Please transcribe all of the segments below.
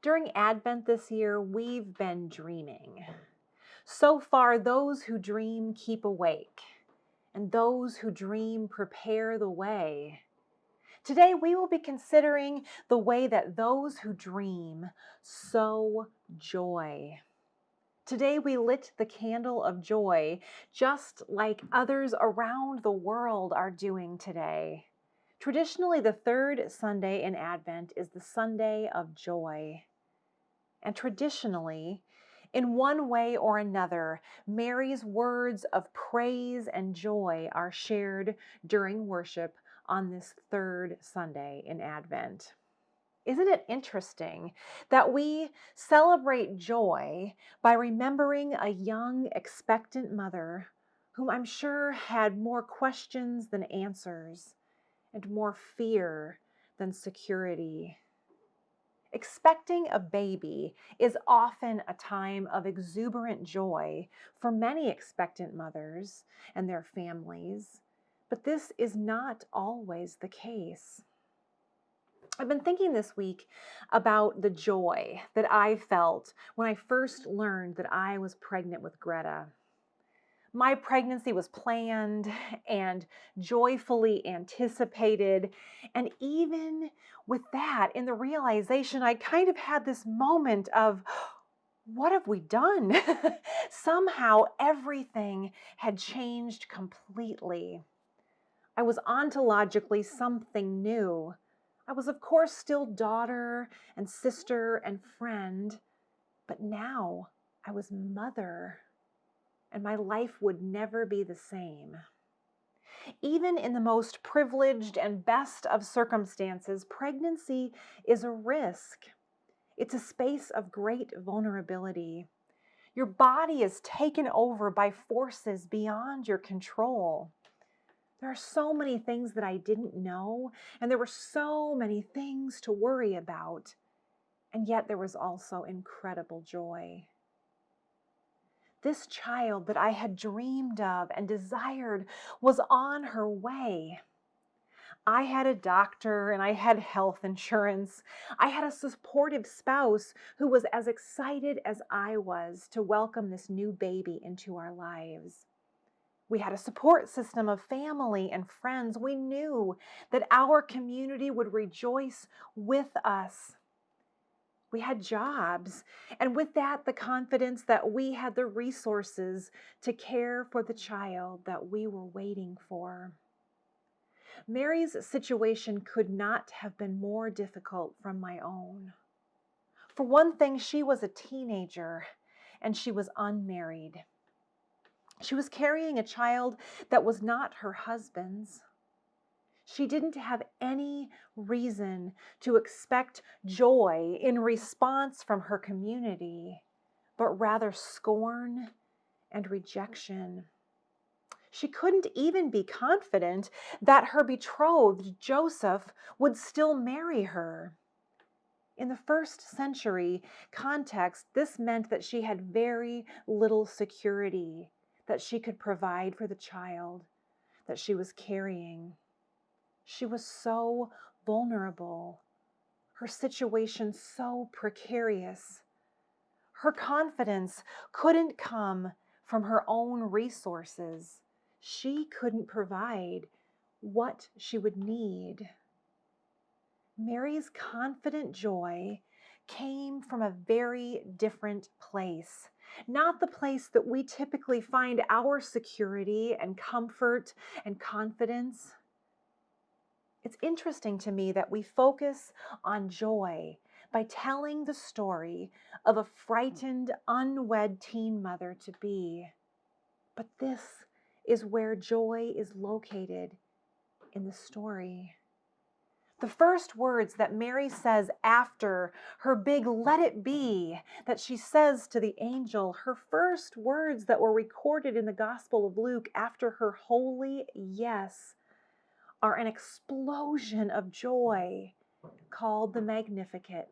During Advent this year, we've been dreaming. So far, those who dream keep awake, and those who dream prepare the way. Today, we will be considering the way that those who dream sow joy. Today, we lit the candle of joy, just like others around the world are doing today. Traditionally, the third Sunday in Advent is the Sunday of joy. And traditionally, in one way or another, Mary's words of praise and joy are shared during worship on this third Sunday in Advent. Isn't it interesting that we celebrate joy by remembering a young, expectant mother whom I'm sure had more questions than answers and more fear than security? Expecting a baby is often a time of exuberant joy for many expectant mothers and their families, but this is not always the case. I've been thinking this week about the joy that I felt when I first learned that I was pregnant with Greta. My pregnancy was planned and joyfully anticipated. And even with that, in the realization, I kind of had this moment of, what have we done? Somehow everything had changed completely. I was ontologically something new. I was, of course, still daughter and sister and friend, but now I was mother. And my life would never be the same. Even in the most privileged and best of circumstances, pregnancy is a risk. It's a space of great vulnerability. Your body is taken over by forces beyond your control. There are so many things that I didn't know, and there were so many things to worry about. And yet there was also incredible joy. This child that I had dreamed of and desired was on her way. I had a doctor and I had health insurance. I had a supportive spouse who was as excited as I was to welcome this new baby into our lives. We had a support system of family and friends. We knew that our community would rejoice with us. We had jobs, and with that, the confidence that we had the resources to care for the child that we were waiting for. Mary's situation could not have been more difficult from my own. For one thing, she was a teenager, and she was unmarried. She was carrying a child that was not her husband's. She didn't have any reason to expect joy in response from her community, but rather scorn and rejection. She couldn't even be confident that her betrothed, Joseph, would still marry her. In the first century context, this meant that she had very little security that she could provide for the child that she was carrying. She was so vulnerable, her situation so precarious. Her confidence couldn't come from her own resources. She couldn't provide what she would need. Mary's confident joy came from a very different place. Not the place that we typically find our security and comfort and confidence. It's interesting to me that we focus on joy by telling the story of a frightened, unwed teen mother-to-be. But this is where joy is located in the story. The first words that Mary says after her big "let it be" that she says to the angel, her first words that were recorded in the Gospel of Luke after her holy yes, are an explosion of joy called the Magnificat.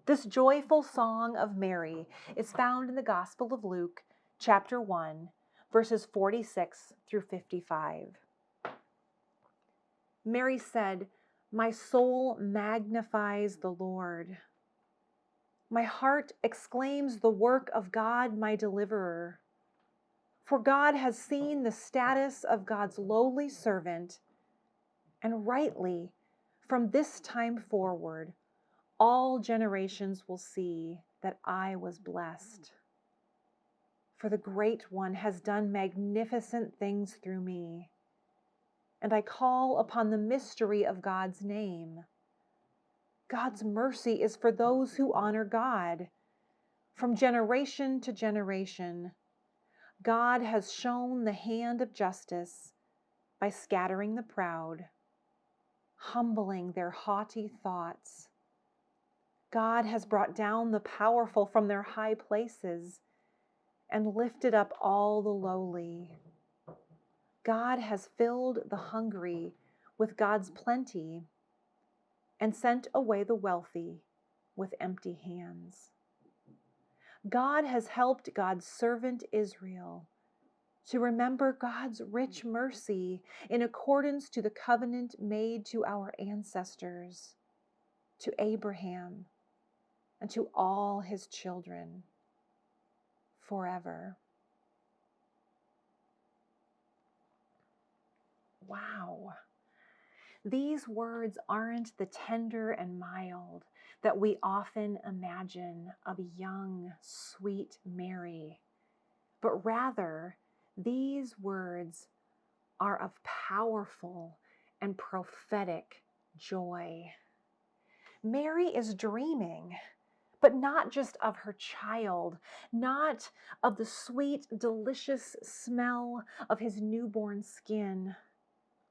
This joyful song of Mary is found in the Gospel of Luke, chapter 1, verses 46 through 55. Mary said, "My soul magnifies the Lord. My heart exclaims the work of God, my deliverer. For God has seen the status of God's lowly servant, and rightly, from this time forward, all generations will see that I was blessed. For the Great One has done magnificent things through me, and I call upon the mystery of God's name. God's mercy is for those who honor God. From generation to generation, God has shown the hand of justice by scattering the proud, humbling their haughty thoughts. God has brought down the powerful from their high places and lifted up all the lowly. God has filled the hungry with God's plenty and sent away the wealthy with empty hands. God has helped God's servant Israel to remember God's rich mercy in accordance to the covenant made to our ancestors, to Abraham, and to all his children forever." Wow. These words aren't the tender and mild that we often imagine of young, sweet Mary, but rather these words are of powerful and prophetic joy. Mary is dreaming, but not just of her child, not of the sweet, delicious smell of his newborn skin,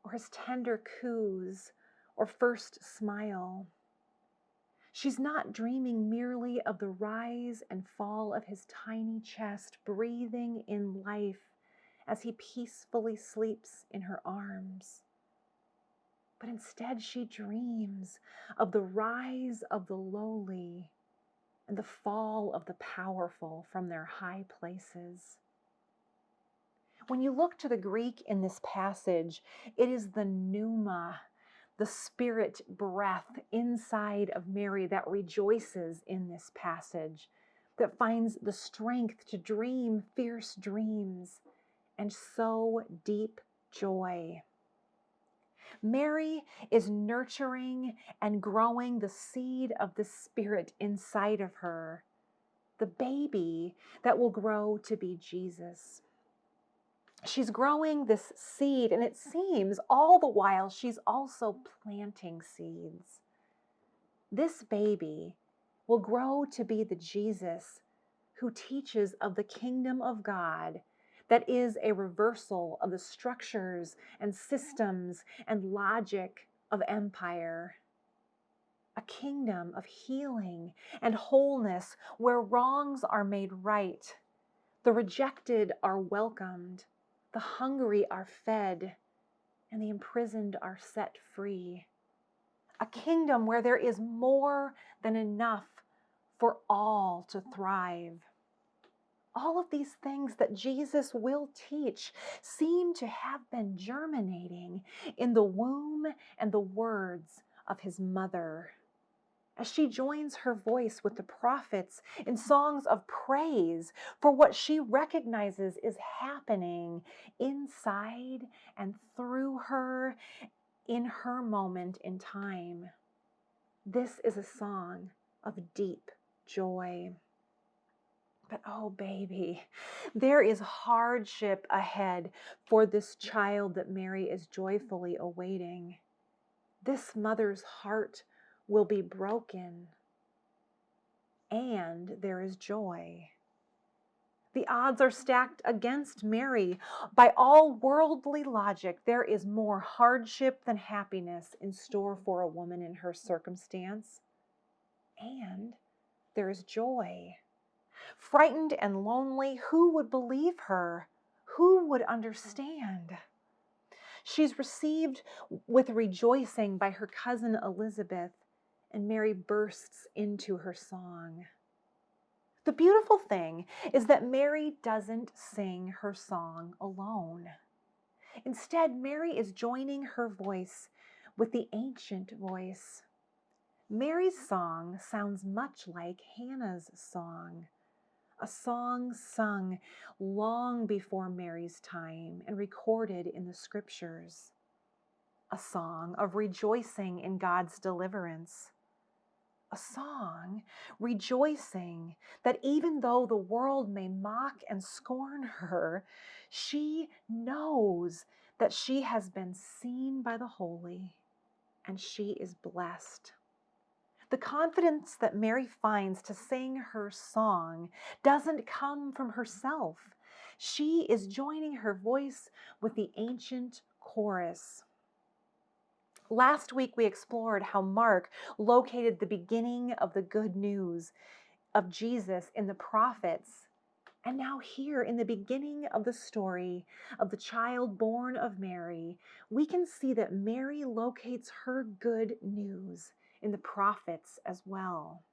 or his tender coos, or first smile. She's not dreaming merely of the rise and fall of his tiny chest, breathing in life as he peacefully sleeps in her arms. But instead she dreams of the rise of the lowly and the fall of the powerful from their high places. When you look to the Greek in this passage, it is the pneuma, the spirit breath inside of Mary that rejoices in this passage, that finds the strength to dream fierce dreams and sow deep joy. Mary is nurturing and growing the seed of the Spirit inside of her, the baby that will grow to be Jesus. She's growing this seed, and it seems all the while she's also planting seeds. This baby will grow to be the Jesus who teaches of the kingdom of God that is a reversal of the structures and systems and logic of empire. A kingdom of healing and wholeness where wrongs are made right, the rejected are welcomed, the hungry are fed, and the imprisoned are set free. A kingdom where there is more than enough for all to thrive. All of these things that Jesus will teach seem to have been germinating in the womb and the words of his mother. As she joins her voice with the prophets in songs of praise for what she recognizes is happening inside and through her in her moment in time. This is a song of deep joy. But oh, baby, there is hardship ahead for this child that Mary is joyfully awaiting. This mother's heart will be broken, and there is joy. The odds are stacked against Mary. By all worldly logic, there is more hardship than happiness in store for a woman in her circumstance. And there is joy. Frightened and lonely, who would believe her? Who would understand? She's received with rejoicing by her cousin Elizabeth, and Mary bursts into her song. The beautiful thing is that Mary doesn't sing her song alone. Instead, Mary is joining her voice with the ancient voice. Mary's song sounds much like Hannah's song, a song sung long before Mary's time and recorded in the scriptures, a song of rejoicing in God's deliverance, a song rejoicing that even though the world may mock and scorn her, she knows that she has been seen by the holy and she is blessed. The confidence that Mary finds to sing her song doesn't come from herself. She is joining her voice with the ancient chorus. Last week, we explored how Mark located the beginning of the good news of Jesus in the prophets. And now here, in the beginning of the story of the child born of Mary, we can see that Mary locates her good news in the prophets as well.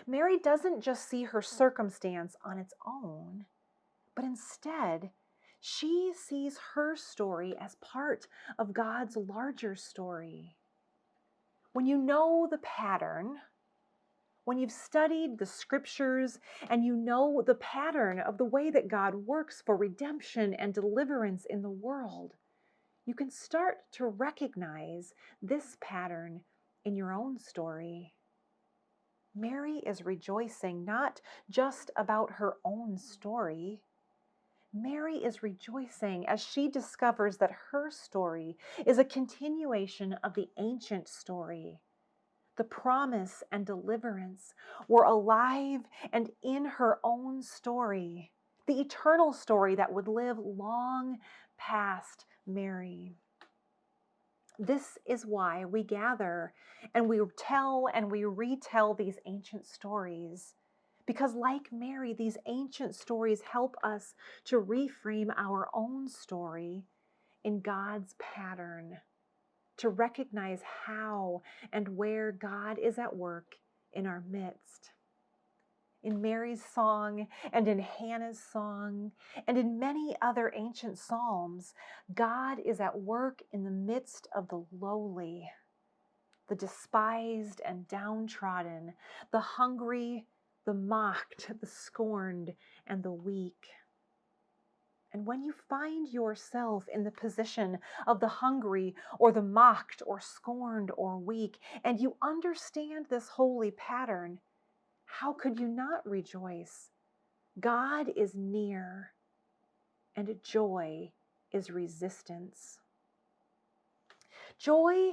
Mary doesn't just see her circumstance on its own, but instead, she sees her story as part of God's larger story. When you know the pattern, when you've studied the scriptures and you know the pattern of the way that God works for redemption and deliverance in the world, you can start to recognize this pattern in your own story. Mary is rejoicing not just about her own story. Mary is rejoicing as she discovers that her story is a continuation of the ancient story. The promise and deliverance were alive and in her own story, the eternal story that would live long past Mary. This is why we gather and we tell and we retell these ancient stories. Because like Mary, these ancient stories help us to reframe our own story in God's pattern, to recognize how and where God is at work in our midst. In Mary's song and in Hannah's song and in many other ancient psalms, God is at work in the midst of the lowly, the despised and downtrodden, the hungry, the mocked, the scorned, and the weak. And when you find yourself in the position of the hungry or the mocked or scorned or weak, and you understand this holy pattern, how could you not rejoice? God is near, and joy is resistance. Joy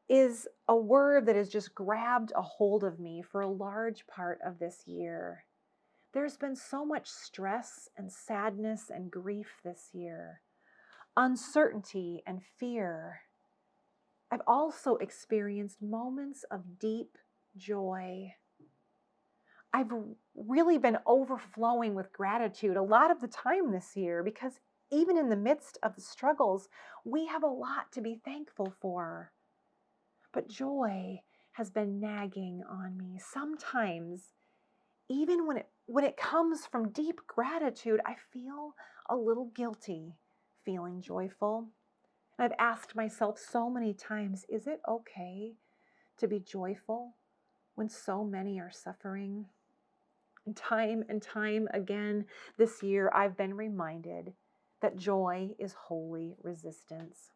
is a word that has just grabbed a hold of me for a large part of this year. There's been so much stress and sadness and grief this year, uncertainty and fear. I've also experienced moments of deep joy. I've really been overflowing with gratitude a lot of the time this year because even in the midst of the struggles, we have a lot to be thankful for. But joy has been nagging on me. Sometimes, even when it comes from deep gratitude, I feel a little guilty feeling joyful. And I've asked myself so many times, is it okay to be joyful when so many are suffering? And time again this year, I've been reminded that joy is holy resistance.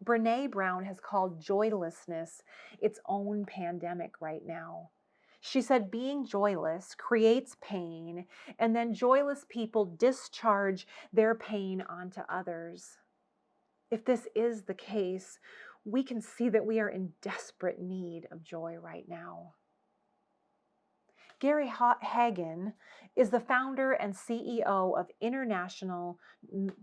Brené Brown has called joylessness its own pandemic right now. She said being joyless creates pain, and then joyless people discharge their pain onto others. If this is the case, we can see that we are in desperate need of joy right now. Gary Hagen is the founder and CEO of International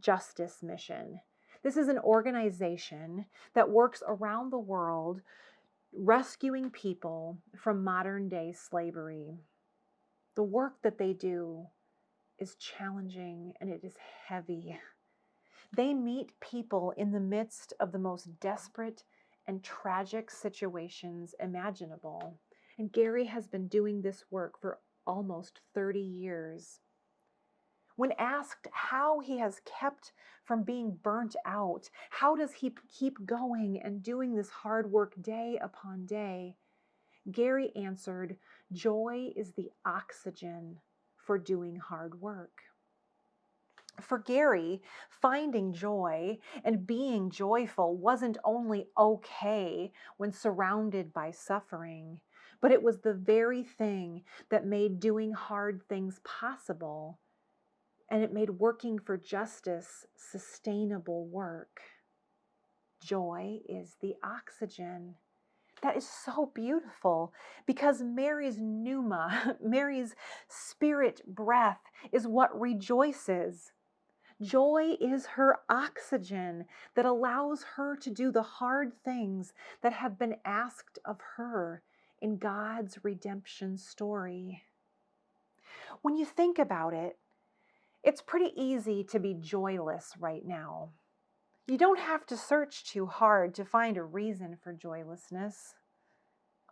Justice Mission. This is an organization that works around the world rescuing people from modern-day slavery. The work that they do is challenging and it is heavy. They meet people in the midst of the most desperate and tragic situations imaginable. And Gary has been doing this work for almost 30 years. When asked how he has kept from being burnt out, how does he keep going and doing this hard work day upon day, Gary answered, joy is the oxygen for doing hard work. For Gary, finding joy and being joyful wasn't only okay when surrounded by suffering, but it was the very thing that made doing hard things possible, and it made working for justice sustainable work. Joy is the oxygen. That is so beautiful because Mary's pneuma, Mary's spirit breath, is what rejoices. Joy is her oxygen that allows her to do the hard things that have been asked of her in God's redemption story. When you think about it, it's pretty easy to be joyless right now. You don't have to search too hard to find a reason for joylessness.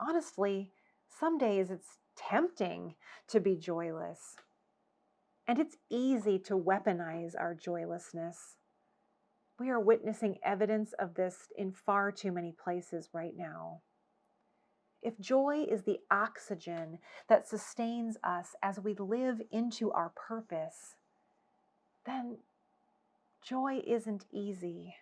Honestly, some days it's tempting to be joyless. And it's easy to weaponize our joylessness. We are witnessing evidence of this in far too many places right now. If joy is the oxygen that sustains us as we live into our purpose, then joy isn't easy.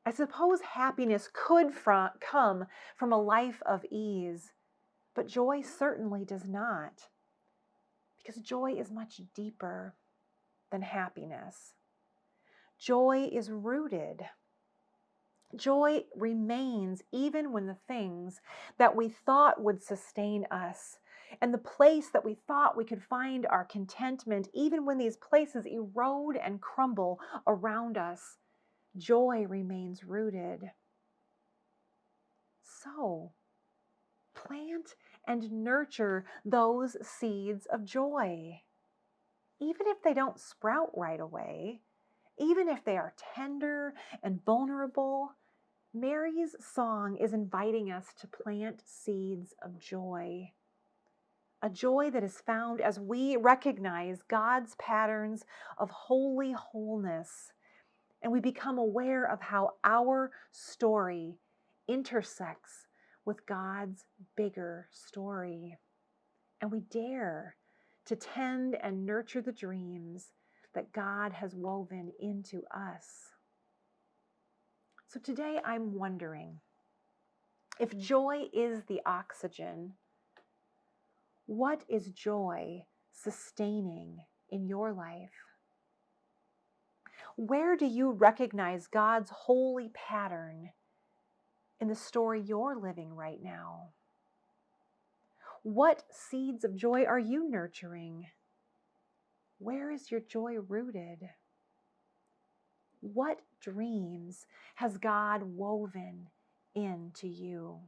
I suppose happiness could come from a life of ease, but joy certainly does not, because joy is much deeper than happiness. Joy is rooted. Joy remains even when the things that we thought would sustain us and the place that we thought we could find our contentment, even when these places erode and crumble around us, joy remains rooted. So, plant and nurture those seeds of joy. Even if they don't sprout right away, even if they are tender and vulnerable, Mary's song is inviting us to plant seeds of joy. A joy that is found as we recognize God's patterns of holy wholeness, and we become aware of how our story intersects with God's bigger story. And we dare to tend and nurture the dreams that God has woven into us. So today I'm wondering, if joy is the oxygen, what is joy sustaining in your life? Where do you recognize God's holy pattern in the story you're living right now? What seeds of joy are you nurturing? Where is your joy rooted? What dreams has God woven into you?